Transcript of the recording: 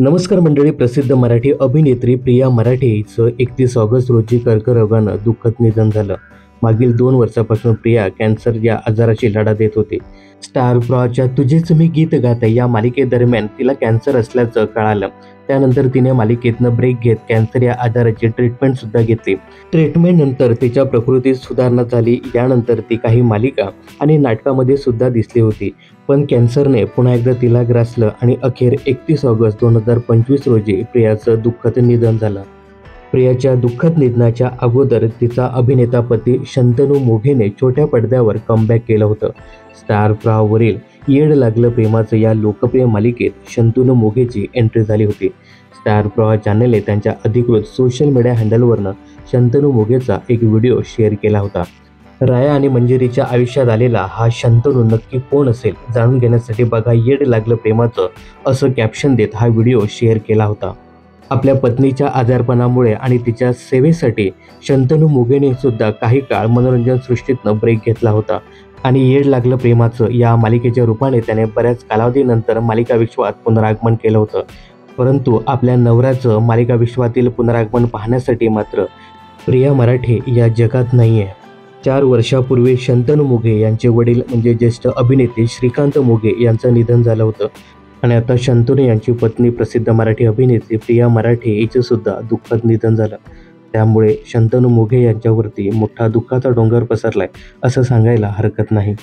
नमस्कार मंडळी. प्रसिद्ध मराठी अभिनेत्री प्रिया मराठे हिचं 31 ऑगस्ट रोजी कर्करोगानं दुःखद निधन झालं. मागील 2 वर्षापासून प्रिया कॅन्सर या आजाराशी लढा देत होती. स्टार प्रवाहच्या तुझेच मी गीत गात या मालिकेदरम्यान तिला कॅन्सर असल्याचं कळालं. त्यानंतर तिने मालिकेतनं ब्रेक घेत कॅन्सर या आजाराची ट्रीटमेंट सुद्धा घेतली. ट्रीटमेंटनंतर तिच्या प्रकृतीत सुधारणा झाली. यानंतर ती काही मालिका आणि नाटकामध्ये सुद्धा दिसली होती. पण कॅन्सरने पुन्हा एकदा तिला ग्रासलं आणि अखेर 31 ऑगस्ट 2025 रोजी प्रियाचं दुःखद निधन झालं. प्रियाच्या दुःखद निधनाच्या अगोदर तिचा अभिनेता पती शंतनू मोघेने छोट्या पडद्यावर कमबॅक केलं होतं. स्टार प्रवाहावरील येड लागलं प्रेमाचं या लोकप्रिय मालिकेत शंतनू मोघेची एंट्री झाली होती. स्टार प्रवाह चॅनलने त्यांच्या अधिकृत सोशल मीडिया हँडलवरनं शंतनू मोघेचा एक व्हिडिओ शेअर केला होता. राया आणि मंजिरीच्या आयुष्यात आलेला हा शंतनू नक्की कोण असेल जाणून घेण्यासाठी बघा येड लागलं प्रेमाचं असं कॅप्शन देत हा व्हिडिओ शेअर केला होता. आपल्या पत्नीच्या आजारपणामुळे आणि तिच्या सेवेसाठी शंतनू मोघेने सुद्धा काही काळ मनोरंजन सृष्टीतनं ब्रेक घेतला होता आणि येड लागलं प्रेमाचं या मालिकेच्या रूपाने त्याने बऱ्याच कालावधीनंतर मालिका विश्वात पुनरागमन केलं होतं. परंतु आपल्या नवऱ्याचं मालिका विश्वातील पुनरागमन पाहण्यासाठी मात्र प्रिया मराठे या जगात नाहीये. 4 वर्षापूर्वी शंतनू मोघे यांचे वडील म्हणजे ज्येष्ठ अभिनेते श्रीकांत मोघे यांचं निधन झालं होतं आणि आता शंतनू यांची पत्नी प्रसिद्ध मराठी अभिनेत्री प्रिया मराठे हिचं सुद्धा दुःखद निधन झालं. त्यामुळे शंतनू मोघे यांच्यावरती मोठा दुःखाचा डोंगर पसरलाय असं सांगायला हरकत नाही.